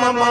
ರಾಮ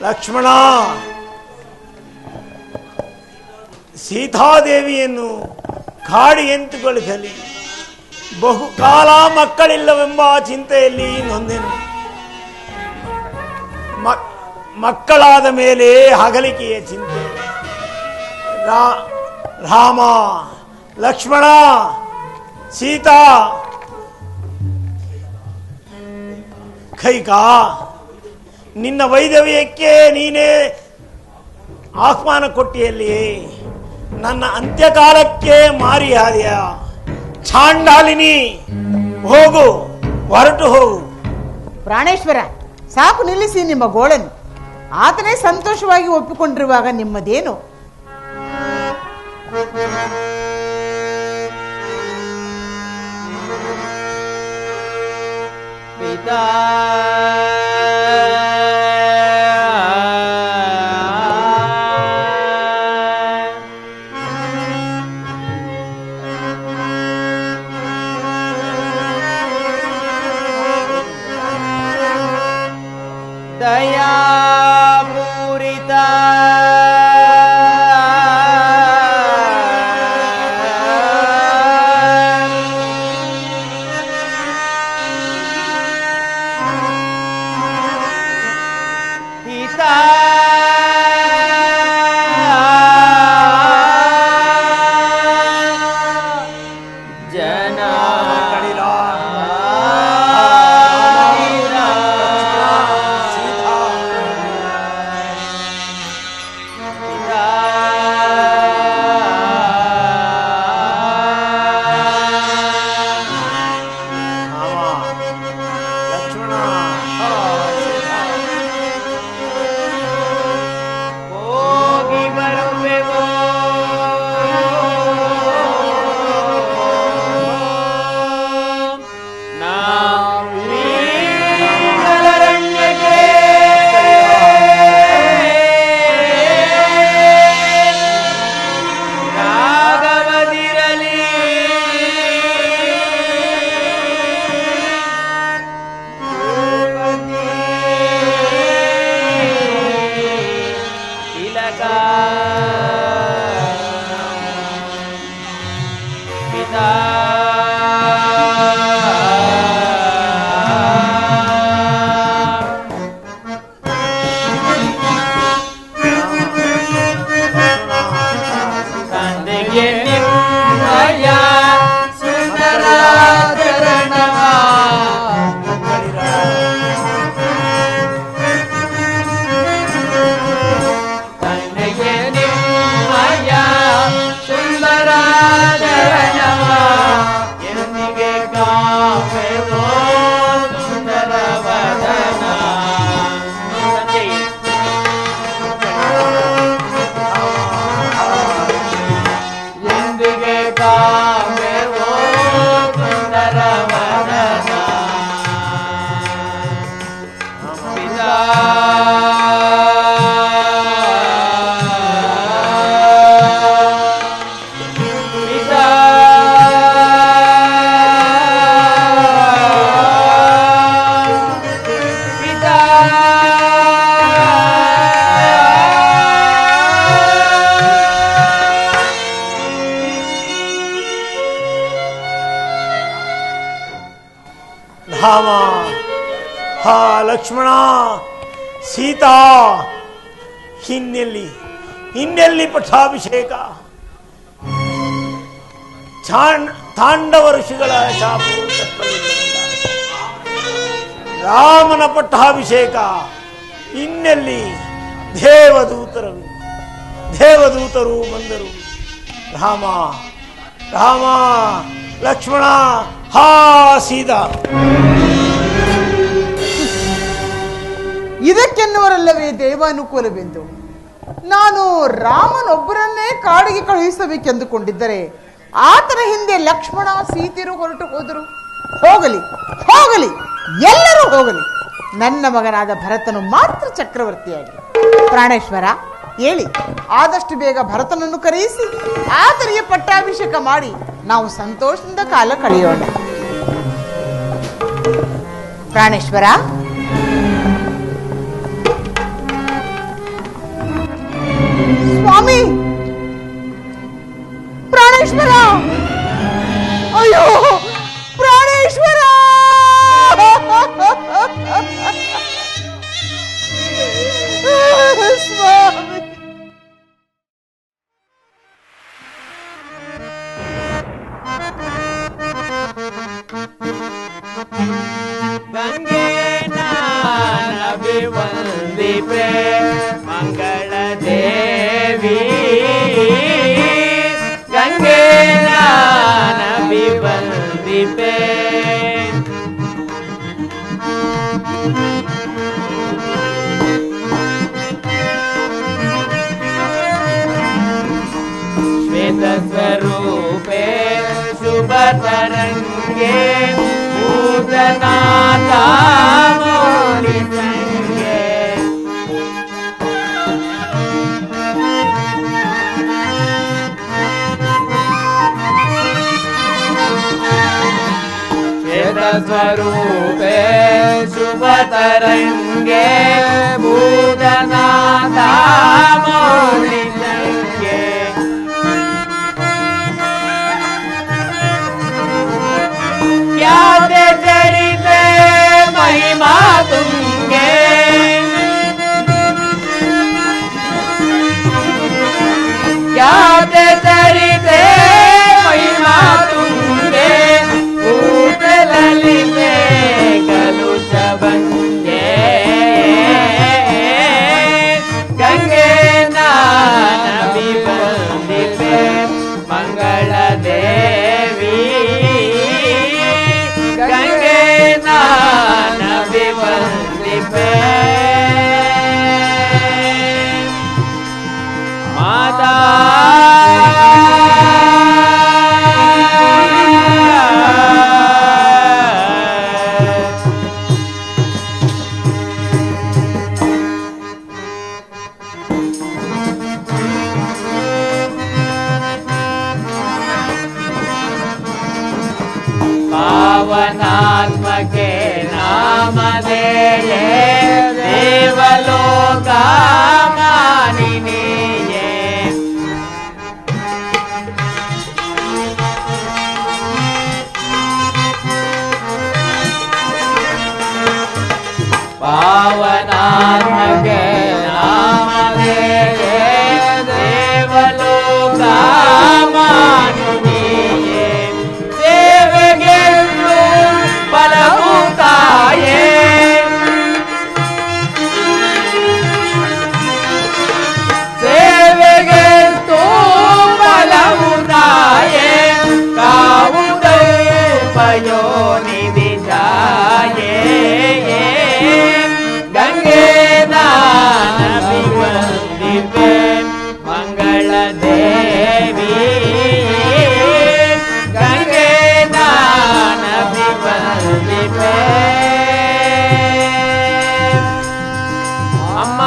ಲಕ್ಷ್ಮಣ ಸೀತಾದೇವಿಯನ್ನು ಕಾಡಿಯಂತುಗೊಳಿಸಲಿ. ಬಹುಕಾಲ ಮಕ್ಕಳಿಲ್ಲವೆಂಬ ಚಿಂತೆಯಲ್ಲಿ ನೊಂದೆನು. ಮಕ್ಕಳಾದ ಮೇಲೆ ಹಗಲಿಕೆಯ ಚಿಂತೆ. ರಾಮ ಲಕ್ಷ್ಮಣ ಸೀತಾ ಕೈಕಾ ನಿನ್ನ ವೈದವ್ಯಕ್ಕೆ ನೀನೇ ಆಹ್ವಾನ ಕೊಟ್ಟಿಯಲ್ಲಿಯೇ ನನ್ನ ಅಂತ್ಯಕಾಲಕ್ಕೆ ಮಾರಿಯಾದೆಯ. ಚಾಂಡಾಲಿನಿ ಹೋಗು, ಹೊರಟು ಹೋಗು. ಪ್ರಾಣೇಶ್ವರ ಸಾಕು ನಿಲ್ಲಿಸಿ ನಿಮ್ಮ ಗೋಳನ್ನು. ಆತನೇ ಸಂತೋಷವಾಗಿ ಒಪ್ಪಿಕೊಂಡಿರುವಾಗ ನಿಮ್ಮದೇನು? ಪಿತಾ ದಯಾಪೂರಿತ ರಾಮ, ಹಾ ಲಕ್ಷ್ಮಣ, ಸೀತಾ, ಇನ್ನೆಲ್ಲಿ ಪಟ್ಟಾಭಿಷೇಕ? ತಾಂಡವ ಋಷಿಗಳ ಶಾಪವು ತಪ್ಪಲಿಲ್ಲ. ರಾಮನ ಪಟ್ಟಾಭಿಷೇಕ ಇನ್ನೆಲ್ಲಿ? ದೇವದೂತರು ಬಂದರು. ರಾಮ, ಲಕ್ಷ್ಮಣ, ಹಾ ಸೀತಾ. ಇದಕ್ಕೆನ್ನುವರಲ್ಲವೇ ದೇವಾನುಕೂಲವೆಂದು? ನಾನು ರಾಮನೊಬ್ಬರನ್ನೇ ಕಾಡಿಗೆ ಕಳುಹಿಸಬೇಕೆಂದುಕೊಂಡಿದ್ದರೆ ಆತನ ಹಿಂದೆ ಲಕ್ಷ್ಮಣ ಸೀತೆಯರು ಹೊರಟು ಹೋದರು. ಹೋಗಲಿ, ಎಲ್ಲರೂ ಹೋಗಲಿ. ನನ್ನ ಮಗನಾದ ಭರತನು ಮಾತ್ರ ಚಕ್ರವರ್ತಿಯಾಗಿ. ಪ್ರಾಣೇಶ್ವರ, ಹೇಳಿ, ಆದಷ್ಟು ಬೇಗ ಭರತನನ್ನು ಕರೆಯಿಸಿ ಆತನಿಗೆ ಪಟ್ಟಾಭಿಷೇಕ ಮಾಡಿ ನಾವು ಸಂತೋಷದಿಂದ ಕಾಲ ಕಳೆಯೋಣ. ಪ್ರಾಣೇಶ್ವರ, ಸ್ವಾಮಿ, ಪ್ರಾಣೇಶ್ವರ, ಅಯ್ಯೋ ಪ್ರಾಣೇಶ್ವರ, ಸ್ವಾಮಿ. ಗಂಗೆ ನಾನಭಿವಂದಿಪೆ ಮಂಗಳ ದೇವಿ, ಗಂಗೆ ನಾನಭಿವಂದಿಪೆ. ಶ್ವೇತ ಸ್ವರೂಪೆ ಶುಭ ತರಂಗೆ ಭೂತನಾಥ ಮೌಳಿ ಸಂಗೆ. ಶ್ವೇತ ಸ್ವರೂಪೆ ಶುಭ ತರಂಗೆ ಭೂತನಾಥ ಮೌಳಿ ಸಂಗೆ. ಖ್ಯಾತೆ ಚರಿತೆ ಮಹಿಮಾ ತುಂಗೆ, ಖ್ಯಾತೆ ಚರಿತೆ ಮಹಿಮಾ ತುಂಗೆ, ಊಟ ಲಲಿತೆ ಕಲುಷ ಬಂಗೆ. ಗಂಗೆ ನಾನಭಿವಂದಿಪೆ ಮಂಗಳ ದೇವಿ, ಗಂಗೆ ನಾನಭಿವಂದಿಪೆ. ಮಾತಾ ಪಾವನಾತ್ಮಕೆ ನಾಮಧೇಯೇ ದೇವಲೋಕ ಮಾನಿನಿಯೇ. ಪಾವನಾತ್ಮಕೆ ನಾಮಧೇಯೇ ದೇವಲೋಕ ಮಾನಿನಿಯೇ. ಸೇವೆಗೆ ಬಲಭೂತಾಯೇ, ಸೇವೆಗೆ ಬಲಭೂತಾಯೇ. ಕಾವುದೇ ಪಯೋನಿಧಿ ಜಾಯೇ. ಗಂಗೆ ನಾನಭಿವಂದಿಪೆ ಮಂಗಳ ದೇವಿ, ಗಂಗೆ ನಾನಭಿವಂದಿಪೆ. ಅಮ್ಮ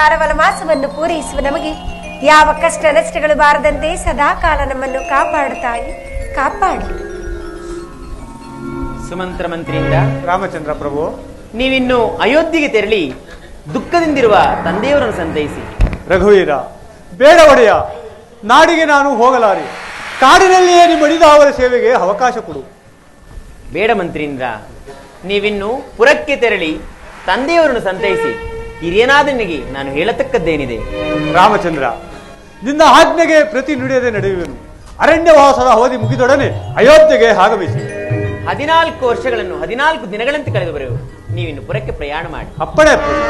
ಕಾಲ ವನವಾಸವನ್ನು ಪೂರೈಸುವ ನಮಗೆ ಯಾವ ಕಷ್ಟ ನಷ್ಟಗಳು ಬಾರದಂತೆ ಸದಾ ಕಾಲ ನಮ್ಮನ್ನು ಕಾಪಾಡುತ್ತಾಯಿ, ಕಾಪಾಡು. ಸುಮಂತ್ರ ಮಂತ್ರಿಯಿಂದ ರಾಮಚಂದ್ರ ಪ್ರಭು, ನೀವಿನ್ನು ಅಯೋಧ್ಯೆಗೆ ತೆರಳಿ ದುಃಖದಿಂದಿರುವ ತಂದೆಯವರನ್ನು ಸಂತೈಸಿ. ರಘುವೀರ, ಬೇಡ ಒಡೆಯ, ನಾಡಿಗೆ ನಾನು ಹೋಗಲಾರೆ. ಕಾಡಿನಲ್ಲಿಯೇ ನಿಮ್ಮ ಅಡಿದಾವರ ಸೇವೆಗೆ ಅವಕಾಶ ಕೊಡು. ಬೇಡ ಮಂತ್ರಿಯಿಂದ, ನೀವಿನ್ನು ಪುರಕ್ಕೆ ತೆರಳಿ ತಂದೆಯವರನ್ನು ಸಂತೈಸಿ. ಹಿರಿಯನಾದ ನಿನಗೆ ನಾನು ಹೇಳತಕ್ಕದ್ದೇನಿದೆ? ರಾಮಚಂದ್ರ, ನಿನ್ನ ಆಜ್ಞೆಗೆ ಪ್ರತಿ ನುಡಿಯದೆ ನಡೆಯುವೆನು. ಅರಣ್ಯವಾಸದ ಅವಧಿ ಮುಗಿದೊಡನೆ ಅಯೋಧ್ಯೆಗೆ ಆಗಮಿಸಿ. 14 ವರ್ಷಗಳನ್ನು 14 ದಿನಗಳಂತೆ ಕಳೆದು ಬರೆಯುವ ನೀವಿನ್ನು ಪುರಕ್ಕೆ ಪ್ರಯಾಣ ಮಾಡಿ. ಅಪ್ಪಣೆ ಪ್ರಭು.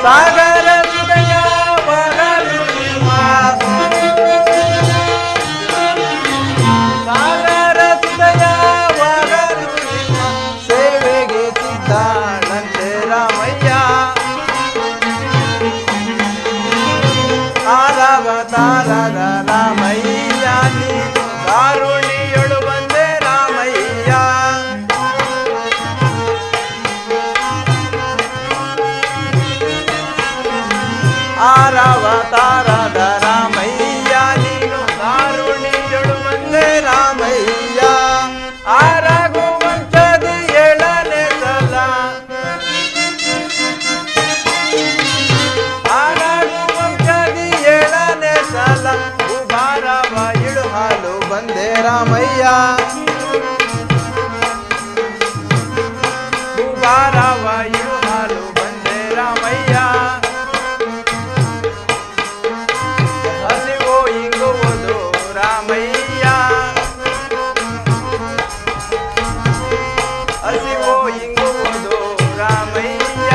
ಸಾಗರ ಹೃದಯ ಬರಲು ಸಾಗರ ಹೃದಯ ಬರಲು ಸೇವೆಗೆ ಸಿದ್ಧಾಳಂತೆ ರಾಮಯ್ಯ. ಆರವತಾರದ ರಾಮಯ್ಯ, ನೀನು ಕಾರುಣಿಯೊಳು ಬಂದೆ ರಾಮಯ್ಯ. ಆರವತಾರದ ರಾಮಯ್ಯ, ನೀನು ಕಾರುಣಿಯೊಳು ಬಂದೆ ರಾಮಯ್ಯ. ಆರಗು ವಂಶದಿ 7ನೇ ಸಲ, ಆರಗು ವಂಶದಿ 7ನೇ ಸಲ ಉಭಾರವ ಇಳುಹಾಲು ಬಂದೆ ರಾಮಯ್ಯ. ಉಭಾರವ ಇಳುಹಾಲು ಬಂದೆ ರಾಮಯ್ಯ. ಹಸಿವು ಇಂಗುವುದು ರಾಮಯ್ಯ, ಹಸಿವು ಇಂಗುವುದು ರಾಮಯ್ಯ.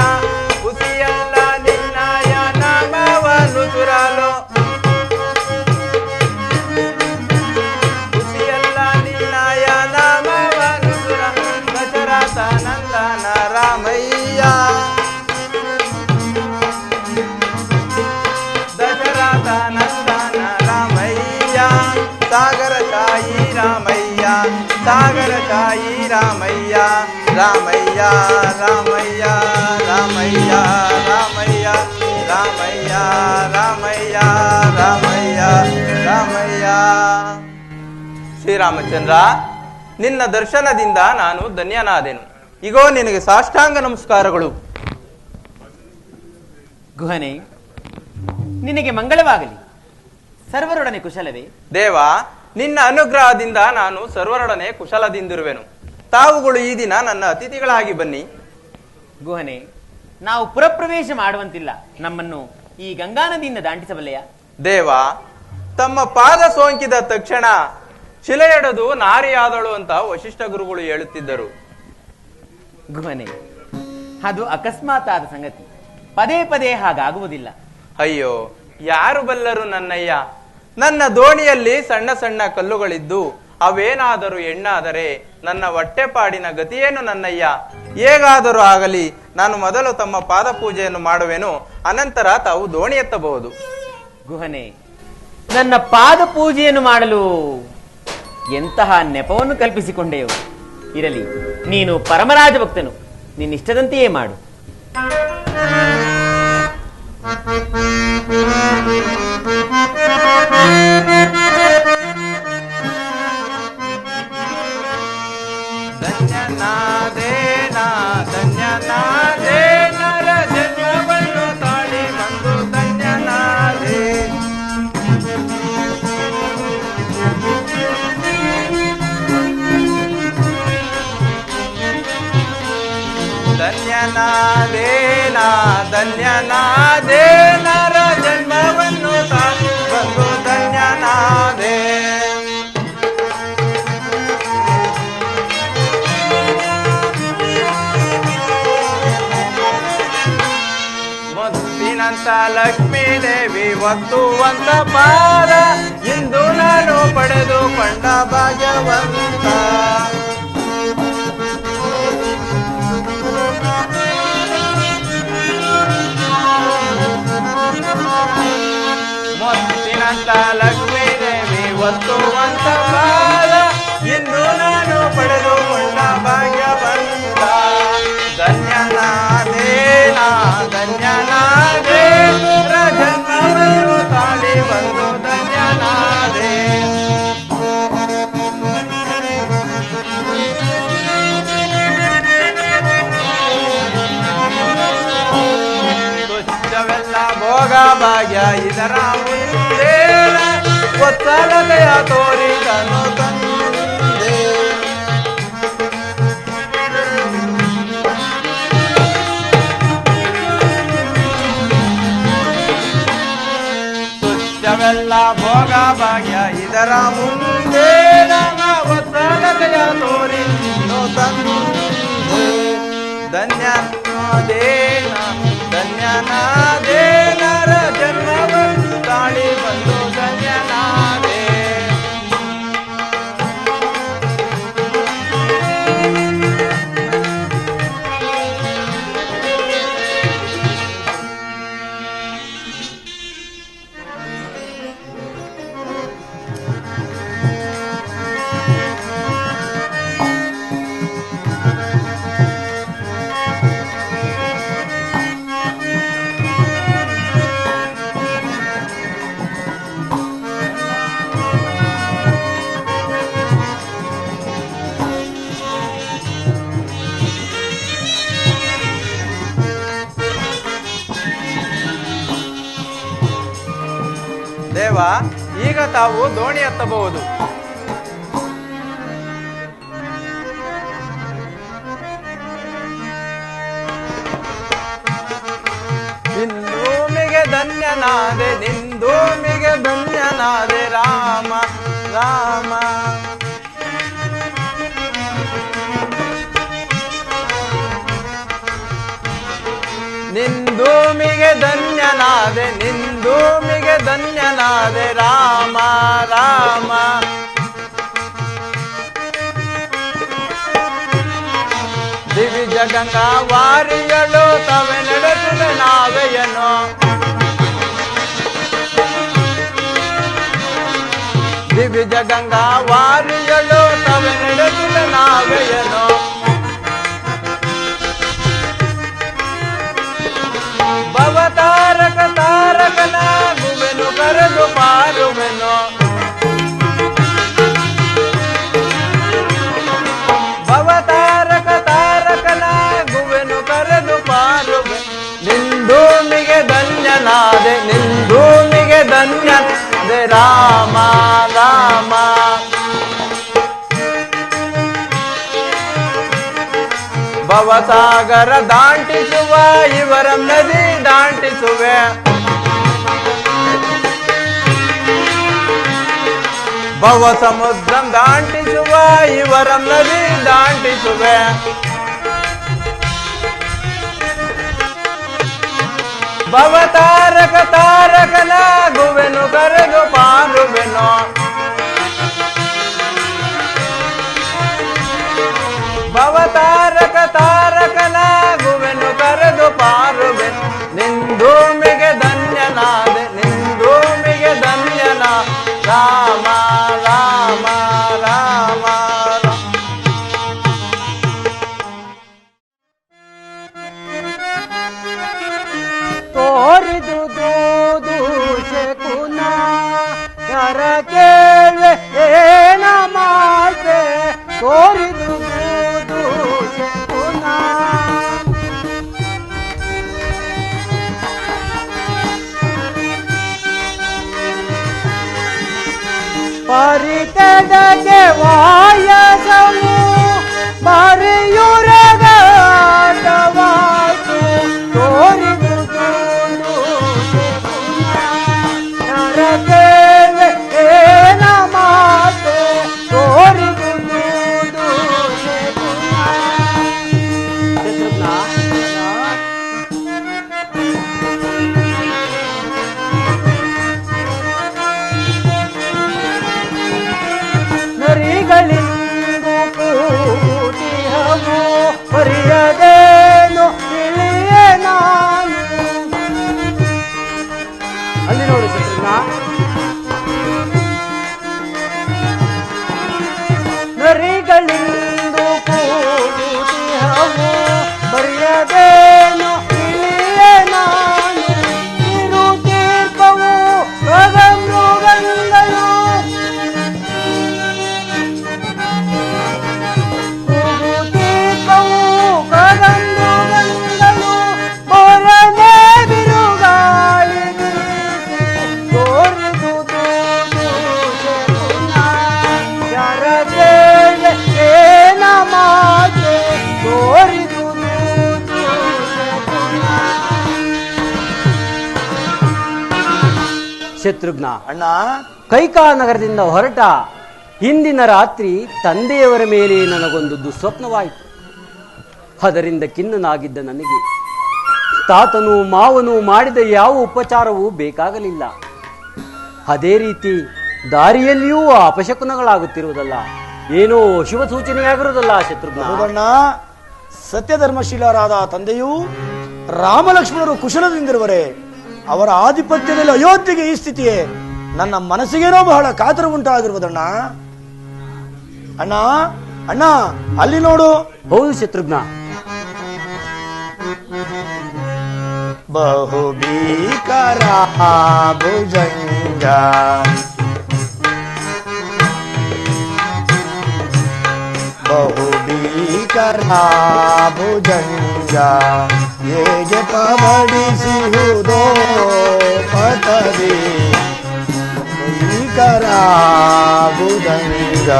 ಹುಸಿಯಲ್ಲ ನಿನ್ನಯ ನಾಮವನ್ನು ಸುರಲು, ಹುಸಿಯಲ್ಲ ನಿನ್ನಯ ನಾಮವನ್ನು ಸುರಲು. ದಶರಥ ನಂದನ ರಾಮಯ್ಯ, ದಶರಥ ನಂದನ ರಾಮಯ್ಯ. ಸಾಗರ ಶಾಯಿ ರಾಮಯ್ಯ, ಸಾಗರ ಶಾಯಿ ರಾಮಯ್ಯ. ರಾಮಯ್ಯ ರಾಮಯ್ಯ ರಾಮಯ್ಯ ರಾಮಯ್ಯ ರಾಮಯ್ಯ ರಾಮಯ್ಯ ರಾಮಯ್ಯ ರಾಮಯ್ಯ. ಶ್ರೀರಾಮಚಂದ್ರ, ನಿನ್ನ ದರ್ಶನದಿಂದ ನಾನು ಧನ್ಯನಾದೆನು. ಇಗೋ ನಿನಗೆ ಸಾಷ್ಟಾಂಗ ನಮಸ್ಕಾರಗಳು. ಗುಹನೆ, ನಿನಗೆ ಮಂಗಳವಾಗಲಿ. ಸರ್ವರೊಡನೆ ಕುಶಲವೇ? ದೇವ, ನಿನ್ನ ಅನುಗ್ರಹದಿಂದ ನಾನು ಸರ್ವರೊಡನೆ ಕುಶಲದಿಂದಿರುವೆನು. ತಾವುಗಳು ಈ ದಿನ ನನ್ನ ಅತಿಥಿಗಳಾಗಿ ಬನ್ನಿ. ಗುಹನೆ, ನಾವು ಪುರಪ್ರವೇಶ ಮಾಡುವಂತಿಲ್ಲ. ನಮ್ಮನ್ನು ಈ ಗಂಗಾ ನದಿಯಿಂದ ದಾಟಿಸಬಲ್ಲೆಯಾ? ದೇವ, ತಮ್ಮ ಪಾದ ಸೋಂಕಿದ ತಕ್ಷಣ ಶಿಲೆಯಡದು ನಾರಿಯಾದಳು ಅಂತ ವಶಿಷ್ಠ ಗುರುಗಳು ಹೇಳುತ್ತಿದ್ದರು. ಗುಹನೆ, ಅದು ಅಕಸ್ಮಾತ್ ಆದ ಸಂಗತಿ. ಪದೇ ಪದೇ ಹಾಗಾಗುವುದಿಲ್ಲ. ಅಯ್ಯೋ, ಯಾರು ಬಲ್ಲರು ನನ್ನಯ್ಯ. ನನ್ನ ದೋಣಿಯಲ್ಲಿ ಸಣ್ಣ ಸಣ್ಣ ಕಲ್ಲುಗಳಿದ್ದು ಅವೇನಾದರೂ ಹೆಣ್ಣಾದರೆ ನನ್ನ ಹೊಟ್ಟೆಪಾಡಿನ ಗತಿಯೇನು ನನ್ನಯ್ಯ. ಹೇಗಾದರೂ ಆಗಲಿ, ನಾನು ಮೊದಲು ತಮ್ಮ ಪಾದ ಪೂಜೆಯನ್ನು ಮಾಡುವೆನು, ಅನಂತರ ತಾವು ದೋಣಿ ಎತ್ತಬಹುದು. ಗುಹನೆ, ನನ್ನ ಪಾದ ಪೂಜೆಯನ್ನು ಮಾಡಲು ಎಂತಹ ನೆಪವನ್ನು ಕಲ್ಪಿಸಿಕೊಂಡೆಯೋ. ಇರಲಿ, ನೀನು ಪರಮರಾಜ ಭಕ್ತನು, ನಿನ್ನಿಷ್ಟದಂತೆಯೇ ಮಾಡು. ಧನ್ಯನಾದೇನ ಧನ್ಯನಾದೇ, ನರ ಜನ್ಮವನ್ನು ತಾಳಿ ಬಂದು ಧನ್ಯನಾದೇ. ಧನ್ಯನಾದೇನ ಧನ್ಯನಾದೇ, ನರ ಜನ್ಮವನ್ನು ತಾಳಿ ಬಂದು ಧನ್ಯನಾದೇ. ಮುತ್ತಿನಂತೆ ಮುತ್ತಿನಂತ ಲಕ್ಷ್ಮೀ ದೇವಿ ಒತ್ತುವಂತ ಪಾದ ಇಂದು ನಾನು ಪಡೆದುಕೊಂಡ ಭಾಗ್ಯವಂತ. ಮುತ್ತಿನಂತ ಲಕ್ಷ್ಮೀ ದೇವಿ ಒತ್ತುವಂತ ಪಾದ ಇಂದು ನಾನು ಪಡೆದುಕೊಂಡ ಭಾಗ್ಯವಂತ. ಧನ್ಯನಾದೇನ ಧನ್ಯನಾದೇ ಜನ್ಮವನ್ನು ತಾಳಿ ಬಂದು ಧನ್ಯನಾದೇ. ತುಚ್ಛವೆಲ್ಲ ಭೋಗ ಭಾಗ್ಯ ಇದರ ಮುಂದೆ ಒತ್ತಲತೆಯ ತೋರಿದನು ತಂದೆ. ತುಚ್ಛವೆಲ್ಲ ಭೋಗ ಭಾಗ್ಯ ಇದರ ಮುಂದೆ ಒತ್ತಲತೆಯ ತೋರಿದನು ತಂದೆ. ಧನ್ಯನಾದೇನ ಧನ್ಯನಾದೇನರ ಜನ್ಮವನ್ನು ತಾಳಿ ಬಂದು ಧನ್ಯನಾದೇ. ದೇವ, ಈಗ ತಾವು ದೋಣಿ ಹತ್ತಬಹುದು. ನಿಂದೂಮಿಗೆ ಧನ್ಯನಾದೆ ನಿಂದೂಮಿಗೆ ಧನ್ಯನಾದೆ ರಾಮ ರಾಮ. ನಿಂದೂಮಿಗೆ ಧನ್ಯನಾದೆ ನಿಂದೂಮಿಗೆ ಧನ್ಯನಾದೆ ರಾಮ ರಾಮ. ದಿವಿಜ ಗಂಗಾ ವಾರಿಯಳು ತವೆ ನಡೆಸುವೆ ನಾವೆಯನು. ದಿವಿಜ ಗಂಗಾ ವಾರಿಯಳು ತವೆ ನಡೆಸುವೆ ನಾವೆಯನು. ಭವತಾರಕ ತಾರಕನ ಗುವೆನು ಕರೆದು ಪಾರುವೆನು. ಭವತಾರಕ ತಾರಕನ ಗುವೆನು ಕರೆದು ಪಾರುವೆ. ನಿಂದೂಮಿಗೆ ಧನ್ಯನಾದೆ ನಿಂದೂಮಿಗೆ ಧನ್ಯನಾದೆ ರಾಮ ರಾಮ. ಭವಸಾಗರ ದಾಂಟಿಸುವ ಇವರ ನದಿ ದಾಂಟಿಸುವೆ. ಭವ ಸಮುದ್ರ ದಾಂಟಿಸುವ ಇವರ ನದಿ ದಾಂಟಿಸುವೆ. ಭವತಾರಕ ತಾರಕನ ಗುವೆನು ಕರೆದು ಪಾರುವೆನು. ಭವತಾರಕ ತಾರಕನ ಗುವೆನು ಕರೆದು ಪಾರುವೆನು. ನಿಂದೂಮಿಗೆ ಧನ್ಯನಾದೆ ನಿಂದೂಮಿಗೆ ಧನ್ಯನ ರಾಮ ರಾಮ ರಾಮ. ತೋರಿದು ದೂದು ಕುನ ಕರ ಕೇಳ್ವೆ ಏನ ಮಾಡ್ದೆ. ತೋರಿದು ದೂದು ಕುನ ಪರಿತದಗೆ ವಾಯಸಮು ಮರೆಯುರಗಾಟವಾಯ್ತು. ತೋರಿದು ದೂದು ನರಕೇವೆ ಏನ ಮಾತೆ. ತೋರಿದು ದೂದು ಶತ್ರುಘ್ನ ಬರೆಯದೇನು ತಿಳಿಯೇ ನಾನು. ಅಲ್ಲಿ ನೋಡು ಶತ್ರುಘ್ನ, ನರಿಗಳಿಂದು ಕೂಡುತ್ತಿಹವು ಬರೆಯದೇನು ತಿಳಿಯೇ ನಾನು. ಇರು ತೀರ್ಪವು ಗಗನಮೃಗಗಳು ತೀರ್ಪವು ಗಗನಮೃಗಗಳು ಹೊರನೆ ಬಿರುಗಾಳಿ ಬೀಸಿ ತೋರಿದುದು ಯಾರ ಕೇಳಿ ಏನ ಮಾತೆ ತೋರಿದುದು ಶತ್ರುಘ್ನ, ಅಣ್ಣ ಕೈಕಾ ನಗರದಿಂದ ಹೊರಟ ಹಿಂದಿನ ರಾತ್ರಿ ತಂದೆಯವರ ಮೇಲೆ ನನಗೊಂದು ದುಸ್ವಪ್ನವಾಯಿತು. ಅದರಿಂದ ಖಿನ್ನನಾಗಿದ್ದ ನನಗೆ ತಾತನು ಮಾವನು ಮಾಡಿದ ಯಾವ ಉಪಚಾರವೂ ಬೇಕಾಗಲಿಲ್ಲ. ಅದೇ ರೀತಿ ದಾರಿಯಲ್ಲಿಯೂ ಆ ಅಪಶಕುನಗಳಾಗುತ್ತಿರುವುದಲ್ಲ, ಏನೋ ಶುಭ ಸೂಚನೆಯಾಗಿರುವುದಲ್ಲ ಶತ್ರುಘ್ನ. ಹೌದಣ್ಣ, ಸತ್ಯಧರ್ಮಶೀಲರಾದ ತಂದೆಯು ರಾಮಲಕ್ಷ್ಮಣರು ಕುಶಲದಿಂದಿರುವರೆ ಅವರ ಆಧಿಪತ್ಯದಲ್ಲಿ ಅಯೋಧ್ಯೆಗೆ ಈ ಸ್ಥಿತಿಯೇ ನನ್ನ ಮನಸ್ಸಿಗೇನೋ ಬಹಳ ಕಾತರ ಉಂಟಾಗಿರುವುದಣ್ಣ. ಅಣ್ಣ ಅಣ್ಣ ಅಲ್ಲಿ ನೋಡು. ಹೌದು ಶತ್ರುಘ್ನ, ಬಹು ಭೀಕರ ಭುಜಂಗ ಬಹು ಭೀಕರ ಭುಜಂಗ ಹೇಗೆ ಪವಡಿಸಿಹುದೋ ಪತವಿ ಭೀಕರ ಭುಜಂಗ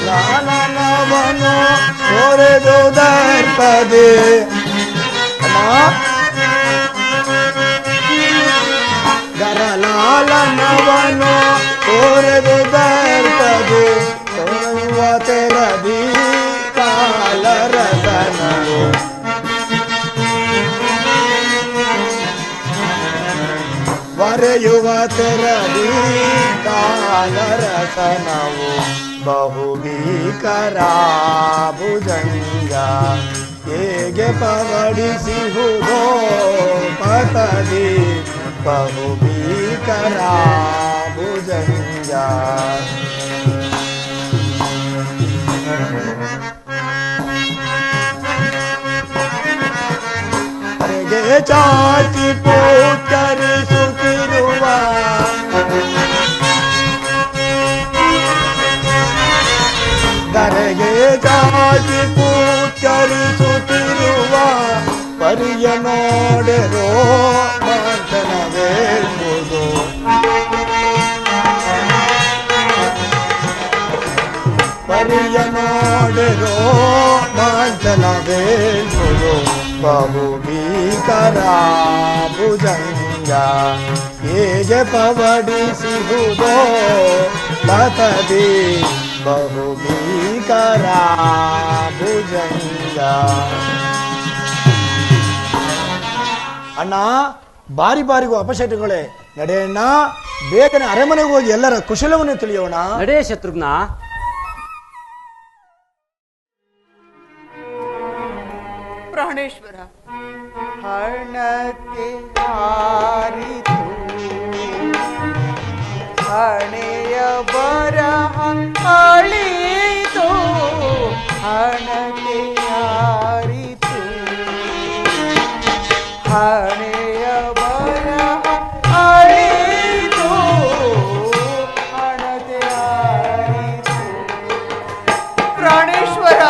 ಲಾಲನವನು ತೊರೆದು ದರ್ಪದೆ ಗರಲಾಲನವನು ತೊರೆದು ದರ್ಪದೆ ತೊರೆಯುವ ತೆರದಿ ಕಾಲರಸನವು ವರೆಯುವ ತೆರದಿ ಕಾಲರಸನವು ಬಹು ಭೀಕರ ಭುಜಂಗ ಹೇಗೆ ಪವಡಿಸಿಹುದೋ ಪತದಿ ಬಹು ಭೀಕರ ಭುಜಂಗ ಹರೆಗೆ ಚಾಚಿ ಪೂಕರಿಸುತ್ತಿರುವ ಕರೆಗೆ ಚಾಚಿ ಪೂಕರಿಸುತ್ತಿರುವ ಪರಿಯ ನೋಡೆರೋ ಮಾತನವೇಳ್ಬೋದು ಪರಿಯ ನೋಡೆರೋ ಮಾತನವೇಳ್ಬೋದು ಬಹು ಭೀಕರ ಭುಜಂಗ ಹೇಗೆ ಪವಡಿಸಿಹುದೋ ಪತದಿ ಬಹು ಭೀಕರ ಭುಜಂಗ. ಅಣ್ಣ ಬಾರಿ ಬಾರಿಗೂ ಅಪಶಕುಗಳೇ, ನಡೆಯಣ್ಣ, ಬೇಗನೆ ಅರಮನೆಗೆ ಹೋಗಿ ಎಲ್ಲರ ಕುಶಲವನ್ನು ತಿಳಿಯೋಣ. ನಡೆ ಶತ್ರುಘ್ನ. ಪ್ರಾಣೇಶ್ವರ, ಹಣತೆ ಹಾರಿತು ಹಣೆಯ ಬರಹ ಅಳಿತು ಹಣತೆ ಹಾರಿತು ಹಣೆಯ ಬರಹ ಅಳಿತು ಹಣತೆ ಹಾರಿತು. ಪ್ರಾಣೇಶ್ವರ,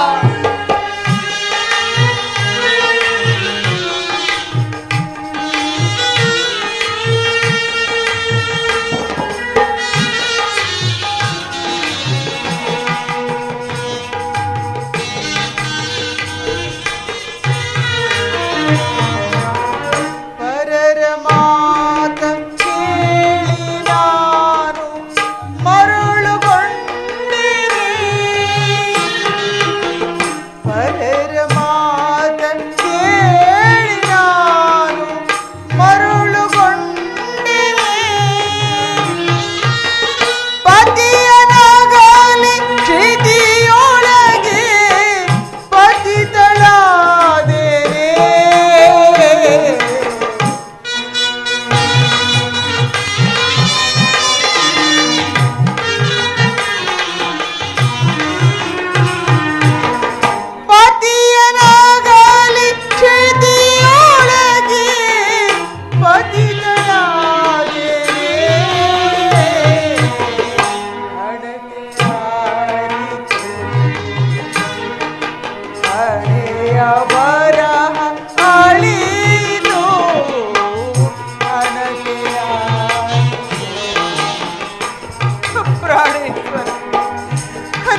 ಪ್ರಾಣೇಶ್ವರ,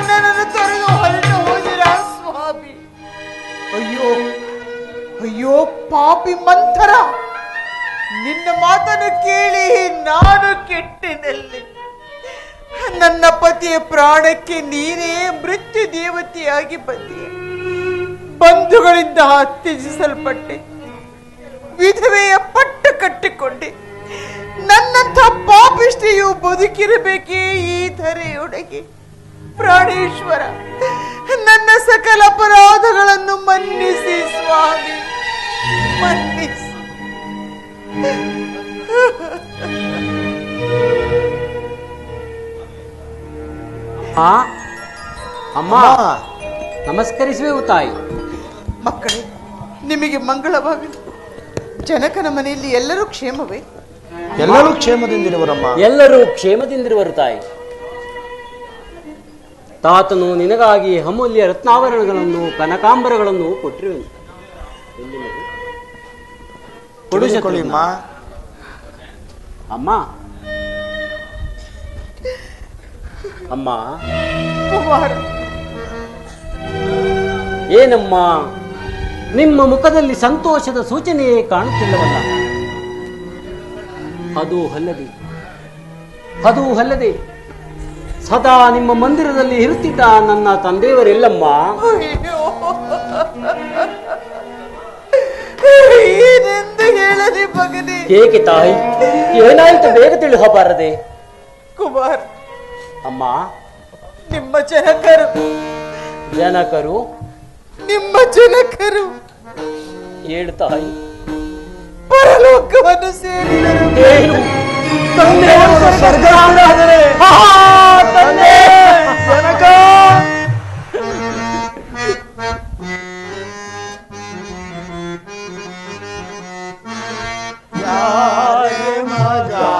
ನನ್ನನ್ನು ತೊರೆದು ಹೊರಟು ಹೋದಿರ ಸ್ವಾಮಿ. ಅಯ್ಯೋ ಅಯ್ಯೋ ಪಾಪಿ ಮಂಥರ, ನಿನ್ನ ಮಾತನ್ನು ಕೇಳಿ ನಾನು ಕೆಟ್ಟಿನಲ್ಲಿ. ನನ್ನ ಪತಿಯ ಪ್ರಾಣಕ್ಕೆ ನೀನೇ ಮೃತ್ಯು ದೇವತೆಯಾಗಿ ಬಂದೀಯ. ಬಂಧುಗಳಿಂದ ತ್ಯಜಿಸಲ್ಪಟ್ಟೆ, ವಿಧವೆಯ ಪಟ್ಟು ಕಟ್ಟಿಕೊಂಡೆ. ನನ್ನಂಥ ಪಾಪಿಷ್ಟಿಯು ಬದುಕಿರಬೇಕೇ ಈ ಧರೆಯೊಳಗೆ? ಪ್ರಾಣೇಶ್ವರ, ನನ್ನ ಸಕಲ ಅಪರಾಧಗಳನ್ನು ಮನ್ನಿಸಿ ಸ್ವಾಮಿ, ಮನ್ನಿಸಿ. ಅಮ್ಮ, ನಮಸ್ಕರಿಸುವೆವು ತಾಯಿ. ಮಕ್ಕಳೇ, ನಿಮಗೆ ಮಂಗಳವಾಗಲಿ. ಜನಕನ ಮನೆಯಲ್ಲಿ ಎಲ್ಲರೂ ಕ್ಷೇಮವೇ? ಎಲ್ಲರೂ ಕ್ಷೇಮದಿಂದಿರುವರಮ್ಮ. ಎಲ್ಲರೂ ಕ್ಷೇಮದಿಂದಿರುವರು ತಾಯಿ. ತಾತನು ನಿನಗಾಗಿ ಅಮೂಲ್ಯ ರತ್ನಾಭರಣಗಳನ್ನು ಕನಕಾಂಬರಗಳನ್ನು ಕೊಟ್ಟಿರುವೆ. ಕೊಡು ಶತ್ರುಘ್ನ. ಅಮ್ಮ ಅಮ್ಮ, ಕುಮಾರ, ಏನಮ್ಮ ನಿಮ್ಮ ಮುಖದಲ್ಲಿ ಸಂತೋಷದ ಸೂಚನೆಯೇ ಕಾಣುತ್ತಿಲ್ಲವಲ್ಲ? ಅದು ಅಲ್ಲದೆ ಸದಾ ನಿಮ್ಮ ಮಂದಿರದಲ್ಲಿ ಇರುತ್ತಿದ್ದ ನನ್ನ ತಂದೆಯವರೆಲ್ಲಮ್ಮ? ಅಯ್ಯೋ, ಏನೆಂದು ಹೇಳಲಿ ಮಗನೇ? ಏಕೆ ತಾಯಿ, ಏನಾಯಿತು? ಬೇಗ ತಿಳಿಸಬಾರದೆ? ಕುಮಾರ್, ಅಮ್ಮ, ನಿಮ್ಮ ಜನಕರು ನಿಮ್ಮ ಜನಕರು ಹೇಳು ತಾಯಿ. ಪರಲೋಕವನ್ನು ಸೇರಿದರು. ಏನು? ತಂದೆಯವರು ಸ್ವರ್ಗಸ್ಥರಾದರೆ ತಂದೆ ಜನಕ ಯಾರೇ ಮಗಾದಾರವೋ,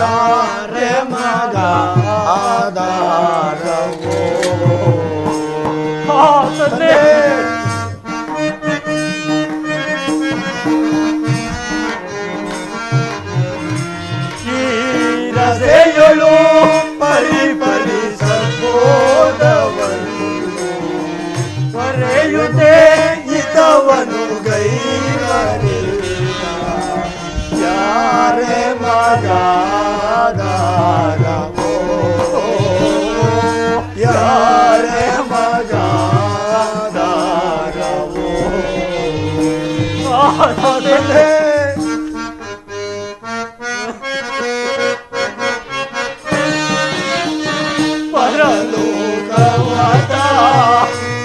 ಯಾರೇ ಮಗಾದಾರವೋ. ತಂದೆ ರಸೆಯಳು ಪರಿಪಲಿಸಬೋದವನು ಬರೆಯುತ್ತೆ ಇದ್ದವನು ಗೈವರಿಲ್ಲ. ಯಾರೇ ಮಗಾದಾರವೋ, ಯಾರೇ ಮಗಾದಾರವೋ. ಪರಲೋಕವಾದ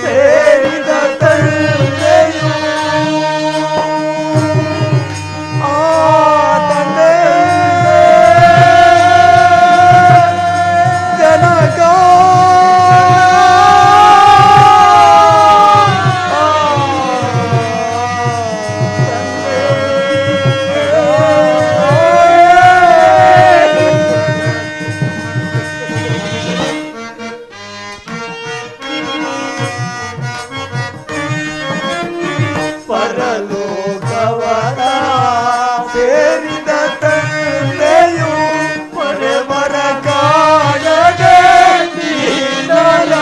ಸೇರಿದ ತಂದೆಯು ಆ ತಂದೆ ಜನಕ ಪರಲೋಕವನ ಸೇರಿದ ತಂದೆಯು ಮರೆಮರ ಕಾಣದೆ ನೀಡಲಾದೆವು.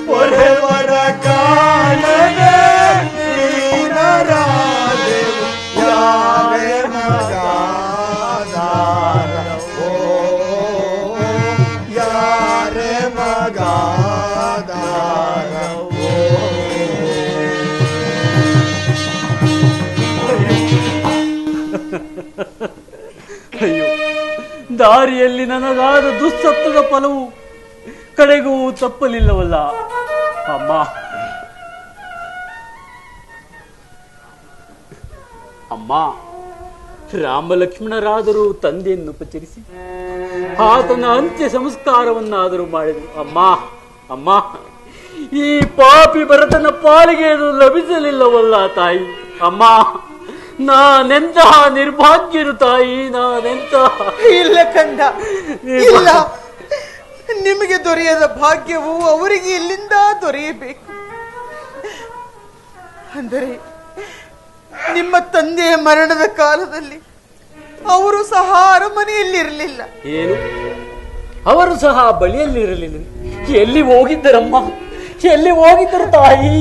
ಪೊರೆವರ ಕಾಣದೆ ನೀಡಲಾದೆವು. ಯಾರೇ ಮಗಾದಾರವೋ, ಯಾರೇ ಮಗಾದಾರವೋ. ಅಯ್ಯೋ, ದಾರಿಯಲ್ಲಿ ನನಗಾದ ದುಸ್ಸತ್ವದ ಫಲವು ಕಡೆಗೂ ತಪ್ಪಲಿಲ್ಲವಲ್ಲ ಅಮ್ಮ. ಅಮ್ಮ, ರಾಮಲಕ್ಷ್ಮಣರಾದರೂ ತಂದೆಯನ್ನು ಉಪಚರಿಸಿ ಆತನ ಅಂತ್ಯ ಸಂಸ್ಕಾರವನ್ನಾದರೂ ಮಾಡಿದರು. ಅಮ್ಮ ಅಮ್ಮ, ಈ ಪಾಪಿ ಭರತನ ಪಾಲಿಗೆ ಅದು ಲಭಿಸಲಿಲ್ಲವಲ್ಲ ತಾಯಿ. ಅಮ್ಮ, ನಾನೆಂತಹ ನಿರ್ಭಾಗ್ಯರು ತಾಯಿ, ನಾನೆಂತಹ. ಇಲ್ಲ ಕಂದ, ಇಲ್ಲ. ನಿಮಗೆ ದೊರೆಯದ ಭಾಗ್ಯವು ಅವರಿಗೆ ಎಲ್ಲಿಂದ ದೊರೆಯಬೇಕು? ಅಂದರೆ ನಿಮ್ಮ ತಂದೆಯ ಮರಣದ ಕಾಲದಲ್ಲಿ ಅವರು ಸಹ ಅರಮನೆಯಲ್ಲಿರಲಿಲ್ಲ. ಏನು, ಅವರು ಸಹ ಬಳಿಯಲ್ಲಿರಲಿಲ್ಲ? ಎಲ್ಲಿ ಹೋಗಿದ್ದರಮ್ಮ, ಎಲ್ಲಿ ಹೋಗಿದ್ದರು ತಾಯಿ?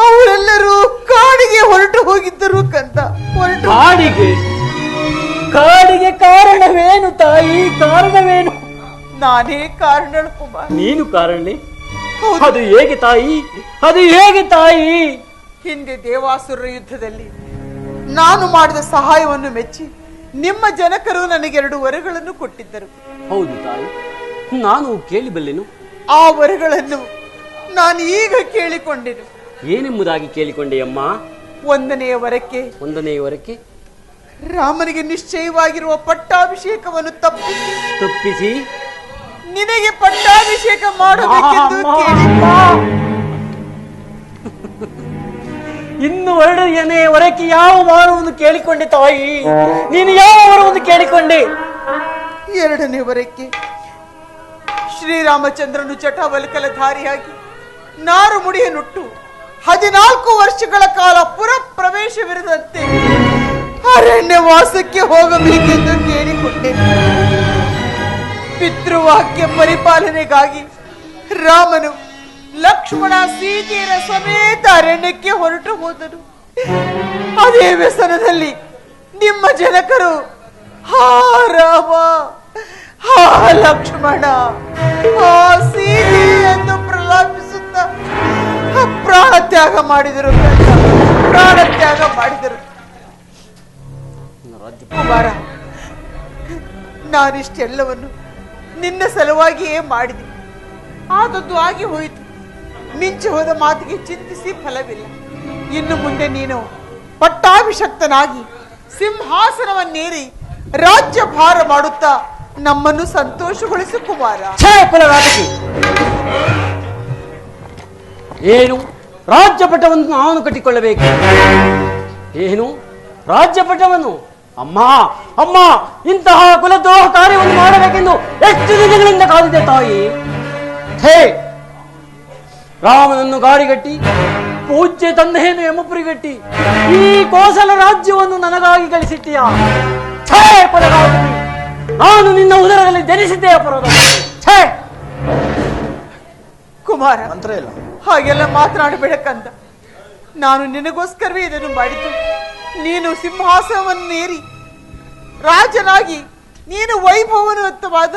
ಅವರೆಲ್ಲರೂ ಕಾಡಿಗೆ ಹೊರಟು ಹೋಗಿದ್ದರು ಕಂದ. ಕಾಡಿಗೆ ಕಾರಣವೇನು ತಾಯಿ, ಕಾರಣವೇನು? ನಾನೇ ಕಾರಣ ಕುಮಾರ್. ನೀನು ಕಾರಣನೇ? ಅದು ಹೇಗೆ ತಾಯಿ, ಅದು ಹೇಗೆ ತಾಯಿ? ಹಿಂದೆ ದೇವಾಸುರ ಯುದ್ಧದಲ್ಲಿ ನಾನು ಮಾಡಿದ ಸಹಾಯವನ್ನು ಮೆಚ್ಚಿ ನಿಮ್ಮ ಜನಕರು ನನಗೆ 2 ವರಗಳನ್ನು ಕೊಟ್ಟಿದ್ದರು. ಹೌದು ತಾಯಿ, ನಾನು ಕೇಳಿಬಲ್ಲೆನು. ಆ ವರಗಳನ್ನು ನಾನು ಈಗ ಕೇಳಿಕೊಂಡೆನು. ಏನೆಂಬುದಾಗಿ ಕೇಳಿಕೊಂಡೆಯಮ್ಮ? 1ನೆಯ ವರಕ್ಕೆ ರಾಮನಿಗೆ ನಿಶ್ಚಯವಾಗಿರುವ ಪಟ್ಟಾಭಿಷೇಕವನ್ನು ತಪ್ಪಿಸಿ ನಿನಗೆ ಪಟ್ಟಾಭಿಷೇಕ ಮಾಡಬೇಕೆಂದು ಇನ್ನು 2ನೇ ವರಕ್ಕೆ ಯಾವ ವರವನ್ನು ಕೇಳಿಕೊಂಡೆ ತಾಯಿ? ನೀನು ಯಾವ ವರವನ್ನು ಕೇಳಿಕೊಂಡೆ? 2ನೇ ವರಕ್ಕೆ ಶ್ರೀರಾಮಚಂದ್ರನು ಚಟವಲ್ಕಲಧಾರಿಯಾಗಿ ನಾರು ಮುಡಿಯನ್ನುಟ್ಟು 14 ವರ್ಷಗಳ ಕಾಲ ಪುರ ಪ್ರವೇಶವಿರದಂತೆ ಅರಣ್ಯವಾಸಕ್ಕೆ ಹೋಗಬೇಕೆಂದು ಕೇಳಿಕೊಂಡೆ. ಪಿತೃವಾಕ್ಯ ಪರಿಪಾಲನೆಗಾಗಿ ರಾಮನು ಲಕ್ಷ್ಮಣ ಸೀತೆಯರ ಸಮೇತ ಅರಣ್ಯಕ್ಕೆ ಹೊರಟು ಹೋದರು. ಅದೇ ವ್ಯಸನದಲ್ಲಿ ನಿಮ್ಮ ಜನಕರು ಹಾ ರಾಮ, ಹಾ ಲಕ್ಷ್ಮಣ, ಹಾ ಸೀತೆ ಎಂದು ಪ್ರಲಾಪಿಸುತ್ತ ಪ್ರಾಣ ತ್ಯಾಗ ಮಾಡಿದರು. ಕುಮಾರ, ನಾನಿಷ್ಟೆಲ್ಲವನ್ನು ನಿನ್ನ ಸಲುವಾಗಿಯೇ ಮಾಡಿದೆ. ಆದದ್ದು ಆಗಿ ಹೋಯಿತು. ಮಿಂಚಿ ಹೋದ ಮಾತಿಗೆ ಚಿಂತಿಸಿ ಫಲವಿಲ್ಲ. ಇನ್ನು ಮುಂದೆ ನೀನು ಪಟ್ಟಾಭಿಷಕ್ತನಾಗಿ ಸಿಂಹಾಸನವನ್ನೇರಿ ರಾಜ್ಯ ಭಾರ ಮಾಡುತ್ತಾ ನಮ್ಮನ್ನು ಸಂತೋಷಗೊಳಿಸು ಕುಮಾರ. ಏನು ರಾಜ್ಯಪಟವನ್ನು ನಾನು ಕಟ್ಟಿಕೊಳ್ಳಬೇಕು? ಏನು ರಾಜ್ಯಪಟವನ್ನು? ಅಮ್ಮ ಅಮ್ಮ, ಇಂತಹ ಕುಲದ್ರೋಹ ಕಾರ್ಯವನ್ನು ಮಾಡಬೇಕೆಂದು ಎಷ್ಟು ದಿನಗಳಿಂದ ಕಾದಿದೆ ತಾಯಿ. ಹೇ, ರಾಮನನ್ನು ಗಾಡಿಗಟ್ಟಿ ಪೂಜ್ಯ ತಂದೆಯನ್ನು ಎಮ್ಮಪುರಿಗಟ್ಟಿ ಈ ಕೋಸಲ ರಾಜ್ಯವನ್ನು ನನಗಾಗಿ ಗಳಿಸಿದ್ದೀಯ. ಛೇ ಪರಗಾವತಿ, ನಾನು ನಿನ್ನ ಉದರದಲ್ಲಿ ಜನಿಸಿದ್ದೆ ಅಪರಾಧ. ಛೇ ಕುಮಾರ, ಹಾಗೆಲ್ಲ ಮಾತನಾಡಬೇಡಕ್ಕಂತ. ನಾನು ನಿನಗೋಸ್ಕರವೇ ಇದನ್ನು ಮಾಡಿದ್ದು. ನೀನು ಸಿಂಹಾಸನವನ್ನೇರಿ ರಾಜನಾಗಿ ನೀನು ವೈಭವಯುತವಾದ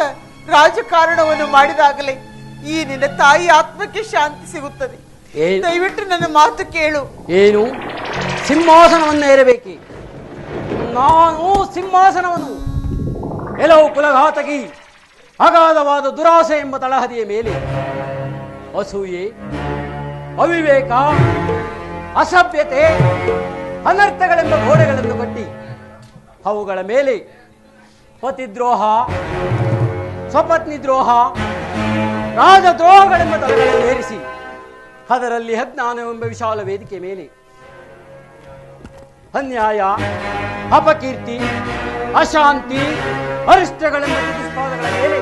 ರಾಜಕಾರಣವನ್ನು ಮಾಡಿದಾಗಲೇ ಈ ನಿನ್ನ ತಾಯಿ ಆತ್ಮಕ್ಕೆ ಶಾಂತಿ ಸಿಗುತ್ತದೆ. ದಯವಿಟ್ಟು ನನ್ನ ಮಾತು ಕೇಳು. ಏನು ಸಿಂಹಾಸನವನ್ನು ಏರಬೇಕೆ? ನಾನು ಸಿಂಹಾಸನವನ್ನು? ಎಲ್ಲವೂ ಕುಲಘಾತಕಿ, ಅಗಾಧವಾದ ದುರಾಸೆ ಎಂಬ ತಳಹದಿಯ ಮೇಲೆ ಅಸೂಯೆ, ಅವಿವೇಕ, ಅಸಭ್ಯತೆ, ಅನರ್ಥಗಳೆಂಬ ಗೋಡೆಗಳನ್ನು ಕಟ್ಟಿ ಅವುಗಳ ಮೇಲೆ ಪತಿದ್ರೋಹ, ಸ್ವಪತ್ನಿ ದ್ರೋಹ, ರಾಜದ್ರೋಹಗಳೆಂಬ ತಲೆಗಳನ್ನು ಏರಿಸಿ ಅದರಲ್ಲಿ ಅಜ್ಞಾನವೆಂಬ ವಿಶಾಲ ವೇದಿಕೆ ಮೇಲೆ ಅನ್ಯಾಯ, ಅಪಕೀರ್ತಿ, ಅಶಾಂತಿ, ಅರಿಷ್ಟಗಳೆಂಬ ಚತುಷ್ಪಾದಗಳ ಮೇಲೆ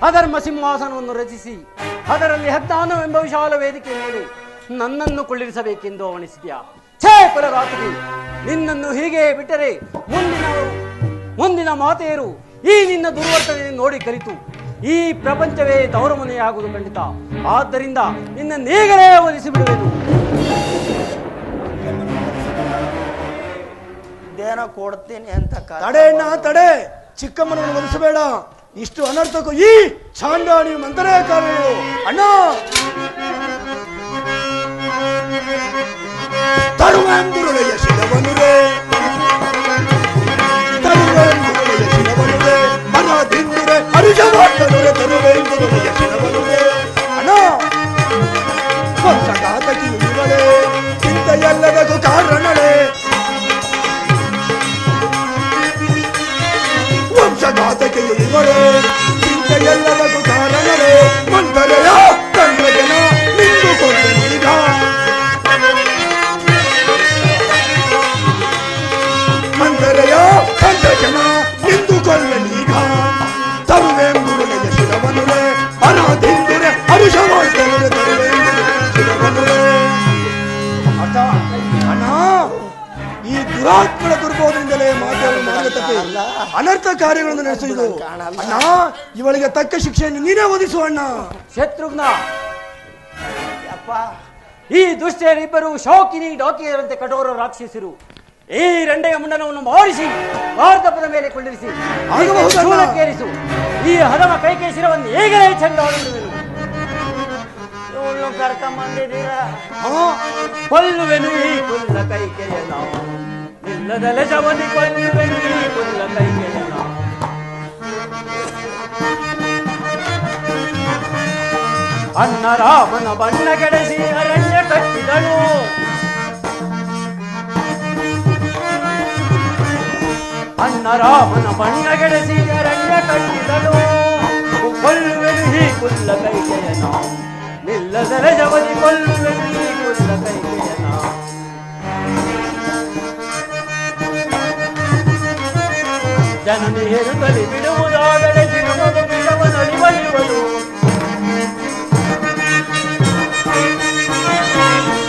ಅಧರ್ಮ ಸಿಂಹಾಸನವನ್ನು ರಚಿಸಿ ಅದರಲ್ಲಿ ಅಜ್ಞಾನವೆಂಬ ವಿಶಾಲ ವೇದಿಕೆ ಮೇಲೆ ನನ್ನನ್ನು ಕುಳ್ಳಿರಿಸಬೇಕೆಂದು ಅವಣಿಸಿದ್ಯಾ? ಛೇ ಕುಲಘಾತಕಿ, ನಿನ್ನನ್ನು ಹೀಗೆ ಬಿಟ್ಟರೆ ಮುಂದಿನ ಮಾತೆಯರು ಈ ನಿನ್ನ ದುರ್ವರ್ತನೆ ನೋಡಿ ಕಲಿತು ಈ ಪ್ರಪಂಚವೇ ತವರು ಮನೆಯಾಗುವುದು ಖಂಡಿತ. ಆದ್ದರಿಂದ ನಿನ್ನ ನೇಗಲೇ ಒಲಿಸಿಬಿಡುವೆನು. ಇದೇನೋ ಕೊಡ್ತೀನಿ ಅಂತ ತಡೆ ಅಣ್ಣ ತಡೆ, ಚಿಕ್ಕಮ್ಮನನ್ನು ಒಲಿಸಬೇಡ. ಇಷ್ಟು ಅನರ್ಥಕ್ಕೂ ಈ ಚಾಂಡಾಣಿ ಮಂತರೇ ಕಾರಣರು. ಅಣ್ಣ ತರುವೆಂದುರುಳೆಯ ಶಿಲವನುರೇ, ತರುವೆಂದುರುಳೆಯ ಶಿಲವನುರೇ, ಮನ ದಿಂದುರೆ ಅರುಜವಾಟನುರೆ, ತರುವೆಂದುರುಳೆಯ ಶಿಲವನುರೇ. ಅಣ್ಣ ವಂಶಘಾತಕಿ ಇವಳೇ, ಚಿಂತೆಯಲ್ಲದಕ್ಕೂ ಕಾರಣಳೇ, ವಂಶಘಾತಕಿಯು ಇವಳೇ, ಚಿಂತೆಯಲ್ಲದಕ್ಕೂ ಕಾರಣಳೇ. ಮಂತರೆಯ ತಂತ್ರಜನ ನಿಂದುಕೊಂಡು ಈಗ ಮಂತರೆಯ ತಂತ್ರಜನ ನಿಂದುಕೊಳ್ಳಲೀಗ. ತರುವೆಂಬುರುಳೆಯ ಶಿಲವನುರೆ, ಅನಾದಿಂದುರೆ ಅರುಷವಾಡ್ತನುರೆ, ತರುವೆಂಬುರುಳೆಯ ಶಿಲವನುರೆ. ದುರಾತ್ಮನ ದುರ್ಬೋಧದಿಂದಲೇ ಮಾತಾಡಲು ಮಾರ್ಗತಪ್ಪಿ ಅನರ್ಥ ಕಾರ್ಯಗಳನ್ನು ನಡೆಸುವುದು. ಅಣ್ಣ, ಇವಳಿಗೆ ತಕ್ಕ ಶಿಕ್ಷೆಯನ್ನು ನೀನೇ ಒದಿಸುವ ಅಣ್ಣ. ಶತ್ರುಘ್ನ, ಈ ದುಷ್ಟರಿಬ್ಬರು ಶೋಕಿನಿ ಡಾಕಿಯರಂತೆ ಕಠೋರ ರಾಕ್ಷಸರು. ಈ ರಂಡೆಯ ಮುಂಡನವನ್ನು ಮಾಡಿಸಿ ವಾರ್ಧಪದ ಮೇಲೆ ಕೊಳ್ಳಿರಿಸಿ ಕೇರಿಸು. ಈ ಹದಮ ಕೈಕೆ ಶಿರವನ್ನು ಹೇಗೆ ಚಂಡಾಡುವೆನು. ಇವಳು ಕರ್ಕೊಂಬಂದಿದ್ದೀರಾ? ಕೊಲ್ಲುವೆನು ಈ ಕುಲ್ಲ ಕೈಕೆಯನ, ನಿಲ್ಲದಲೆ ಜವನಿ ಕೊಲ್ಲುವೆನು ಈ ಕುಲ್ಲ ಕೈಕೆಯನ. ಅಣ್ಣ ರಾಮನ ಬಣ್ಣ ಕೆಡಿಸಿ ಅರಣ್ಯ ಕಟ್ಟಿದಳು. ಅಣ್ಣ ರಾಮನ ಬಣ್ಣ ಕೆಡಿಸಿ ಅರಣ್ಯ ಕಟ್ಟಿದಳು. ಕೊಲ್ಲುವೆನು ಈ ಕುಲ್ಲ ಕೈಕೆಯನ, ನಿಲ್ಲದರೆ ಜವನಿ ಕೊಲ್ಲುವೆನು ಈ ಕುಲ್ಲ ಕೈಕೆಯನ. ಜನನಿ ಹೇರುತ್ತಲಿ ಬಿಡುವುದಾದರೆ ಜಿನಮದು ಬಿಡವನಳಿವಳಿವಳು.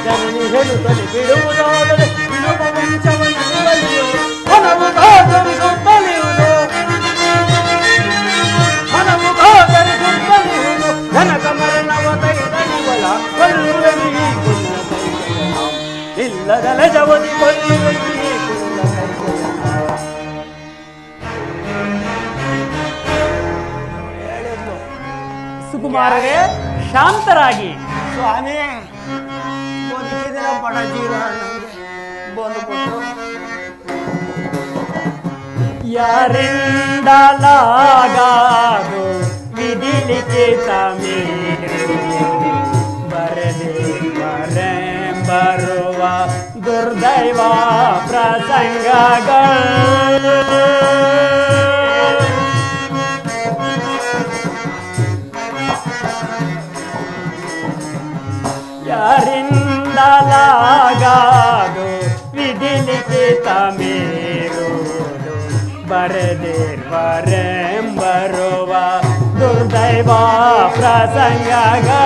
ಜನನಿ ಹೇಳುತ್ತಲಿ ಬಿಡುವುದಾದರೆ ಬಿಡುವ ವಂಶವನಳಿವಳಿವಳು. ಮನವು ಕಾತರಿಸುತ್ತಲಿಯುವುದು, ಮನವು ಕಾತರಿಸುತ್ತಲಿಯುವುದು. ಜನಕ ಮರಣವ ಕೈದನಿವಳ ಕೊಲ್ಲುವೆನು ಈ ಕುಲ್ಲ ಕೈಕೆಯನ, ಇಲ್ಲದಲೆ ಜವನಿ ಕೊಲ್ಲುವೆನು ಈ ಕುಲ್ಲ ಕೈಕೆಯನ. ಸುಕುಮಾರರೇ, ಶಾಂತರಾಗಿ. ಸ್ವಾಮಿ, ಬದುಕಿದಿನ ಬಡ ಜೀವ ನನಗೆ ಬಂದುಬಿಟ್ಟು. ಯಾರಿಂದಲಾಗಾದು ವಿಧಿಲಿಖಿತ ಮೇರು, ಬರದೆ ಬರುವ ದುರ್ದೈವ ಪ್ರಸಂಗಗಳು. ಯಾರಿಂದಲಾಗಾದು ವಿಧಿಲಿಖಿತ ಮೇರುವುದು, ಬರೆದಿರುವರೆಂಬರುವ ದುರ್ದೈವ ಪ್ರಸಂಗಗಳು.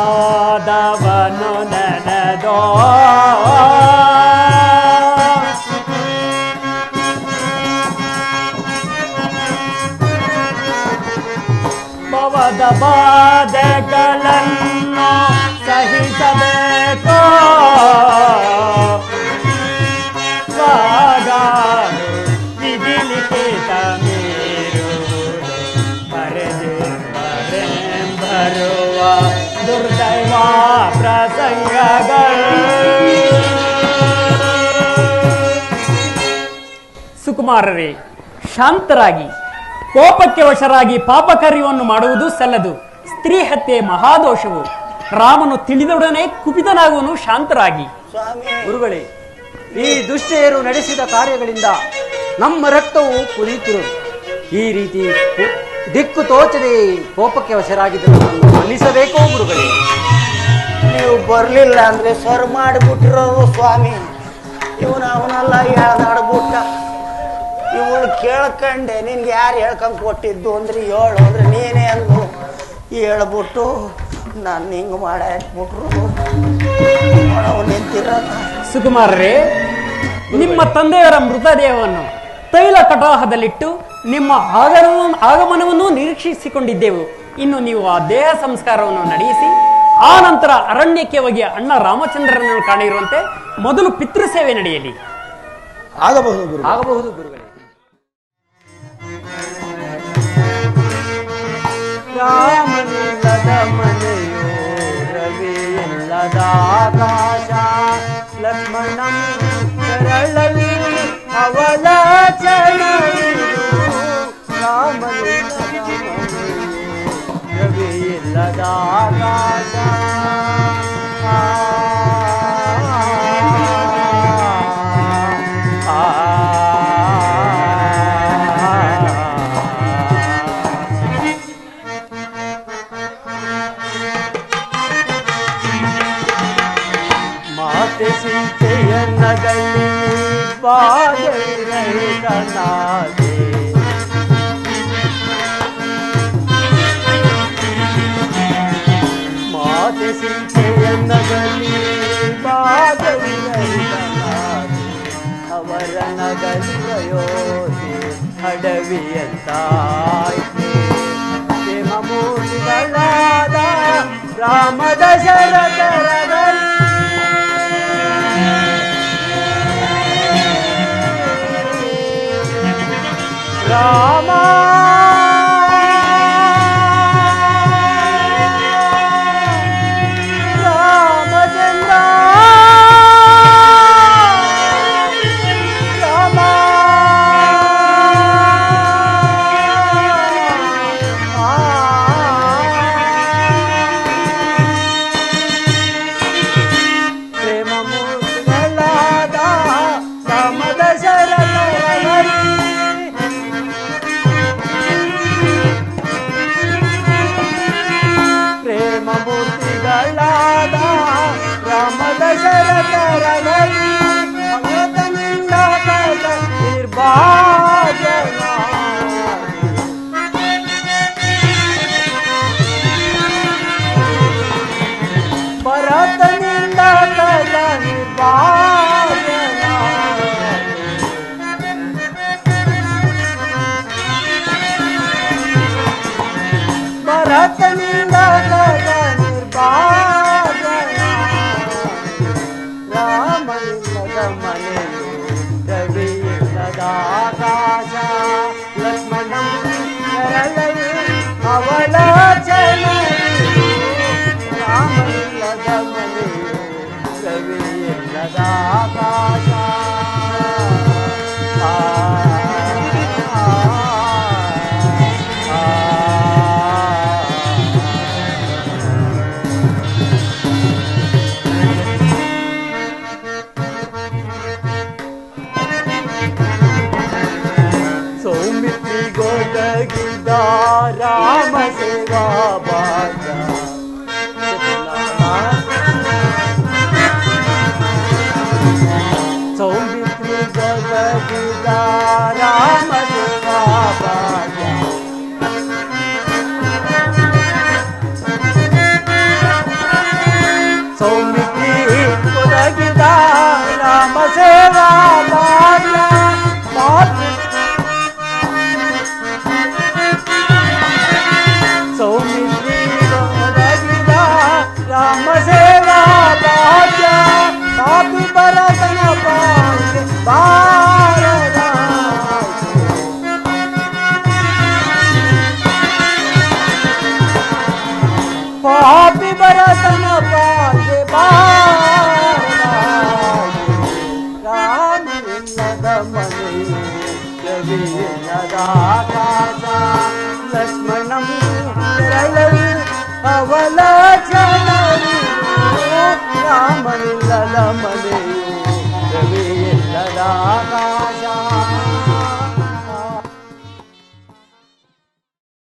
ಹರಿಪಾದವನು ನೆನೆದೋ ಭವದ ಬಾಧೆಗಳನ್ನು ಸಹಿಸಬೇಕು. ಸಾಗಾಡು ವಿಧಿಲಿಖಿತ ಮೀರುವುದು, ಬರೆದಿರುವರೆಂಬರುವ ದುರ್ದೈವ ಪ್ರಸಂಗಗಳು. ಸುಕುಮಾರರೇ, ಶಾಂತರಾಗಿ. ಕೋಪಕ್ಕೆ ವಶರಾಗಿ ಪಾಪ ಕಾರ್ಯವನ್ನು ಮಾಡುವುದು ಸಲ್ಲದು. ಸ್ತ್ರೀ ಹತ್ಯೆ ಮಹಾದೋಷವು. ರಾಮನು ತಿಳಿದೊಡನೆ ಕುಪಿತನಾಗುವನು. ಶಾಂತರಾಗಿ. ಗುರುಗಳೇ, ಈ ದುಷ್ಟೆಯರು ನಡೆಸಿದ ಕಾರ್ಯಗಳಿಂದ ನಮ್ಮ ರಕ್ತವು ಕುದಿಯುತ್ತಿರುವುದು. ಈ ರೀತಿ ದಿಕ್ಕು ತೋಚದೆ ಕೋಪಕ್ಕೆ ವಶರಾಗಿದ್ದನ್ನು ಮನ್ನಿಸಬೇಕೋ ಗುರುಗಳೇ. ನೀವು ಬರಲಿಲ್ಲ ಅಂದ್ರೆ ಸರ್ ಮಾಡಿಬಿಟ್ಟಿರೋರು ಸ್ವಾಮಿ. ಅವನೆಲ್ಲ ಎಳ್ದಾಡ್ಬಿಟ್ಟ. ಇವಳು ಕೇಳ್ಕಂಡೆ, ನಿನ್ಗೆ ಯಾರು ಹೇಳ್ಕೊಂಡ್ ಕೊಟ್ಟಿದ್ದು ಅಂದ್ರೆ ಹೇಳು ಅಂದ್ರೆ ನೀನೇ ಅಂದು ಹೇಳ್ಬಿಟ್ಟು ನಾನು ಹಿಂಗೆ ಮಾಡಾಕ್ಬಿಟ್ರು. ನಿಂತಿರೋದ. ಸುಕುಮಾರರೇ, ನಿಮ್ಮ ತಂದೆಯವರ ಮೃತದೇಹವನ್ನು ತೈಲ ಕಟಾಹದಲ್ಲಿಟ್ಟು ನಿಮ್ಮ ಆಗಮನವನ್ನು ನಿರೀಕ್ಷಿಸಿಕೊಂಡಿದ್ದೆವು. ಇನ್ನು ನೀವು ಆ ದೇಹ ಸಂಸ್ಕಾರವನ್ನು ನಡೆಸಿ ಆ ನಂತರ ಅರಣ್ಯಕ್ಕೆ ಹೋಗಿ ಅಣ್ಣ ರಾಮಚಂದ್ರನನ್ನು ಕಾಣಿರುವಂತೆ ಮೊದಲು ಪಿತೃಸೇವೆ ನಡೆಯಲಿ. ಆಗಬಹುದು ಗುರುಗಳೇ. ರಾಮನಿಲ್ಲದ ಮನೆಯೋ, ರವಿ ಇಲ್ಲದ ಆಕಾಶ, ಲಕ್ಷ್ಮಣಂ ಕರಳಲ್ಲಿ ಅವಳ ಚರಣವಿದು. ರಾಮನಿಲ್ಲದ ಮನೆಯೋ, ರವಿ ಇಲ್ಲದ ಆಕಾಶ. ಸೀತೆಯ ನಗಲಿ ಬಾಗಿರಹಿತನಾದೆ, ಸೀತೆಯನ್ನಗಲಿ ಬಾಗಲಿರಲಿರಲಾಗಿ ಅವರ ನಗಲಿಯೋದೆ ಅಡವಿಯಂತಾಯ್ತು. ಪ್ರೇಮಮೂರ್ತಿಗಳಾದ ರಾಮ ದಶರಥರಗಲಿ ರಾಮ ರಾಮಚಂದ್ರ ರಾಮ ಪ್ರೇಮಮೂರ್ತಿಗಳಾದ ರಾಮ ದಶರಥರಗಲಿ ಪ್ರೇಮಮೂರ್ತಿಗಳಾದ ರಾಮ ದಶರಥರಗಲಿ ಭಗವತನಿಂದ ಪದ ನಿರ್ಭಾಜನ ಭರತನಿಂದ ಪದ ನಿರ್ಭಾಜನ ಭರತನಿಂದ ಪದ ನಿರ್ಭಾಜನ ರಾಮನಿಲ್ಲದ ಮನೆಯು ರವಿಯಿಲ್ಲದ ಆಕಾಶ ಲಕ್ಷ್ಮಣಂ ಕರಳಲು ಅವಳ ಚಲನೆಯು ರಾಮನಿಲ್ಲದ ಮನೆಯು ರವಿಯಿಲ್ಲದ ಆಕಾಶ ಸೌಮಿತ್ರಿಗೊದಗಿದ ರಾಮ ಸೇವಾ ಭಾಗ ಸೌಮಿತ್ರಿಗೊದಗಿದ ರಾಮ ಸೇವಾ ಭಾಗ ಸೌಮಿತ್ರಿ ಒದಗಿದ ರಾಮ ಸೇವಾ ಭಾಗ್ಯ ಸೌಮಿತ್ರಿ ಒದಗಿದ ರಾಮ ಸೇವಾ ಭಾಗ್ಯ ಪಾಪಿ ಭರತನ ಪಾಲ್ಗೆ ಬಾರದ ಪಾಪಿ ಭರತನ ಪಾಲ್ಗೆ ಬಾರದ ರಾಮನಿಲ್ಲದ ಮನೆಯು ರವಿಯಿಲ್ಲದ ಆಕಾಶ ಲಕ್ಷ್ಮಣಂ ಕೆರಳಲು ಅವಲ ಚಲವು ರಾಮನಿಲ್ಲದ ಮನೆ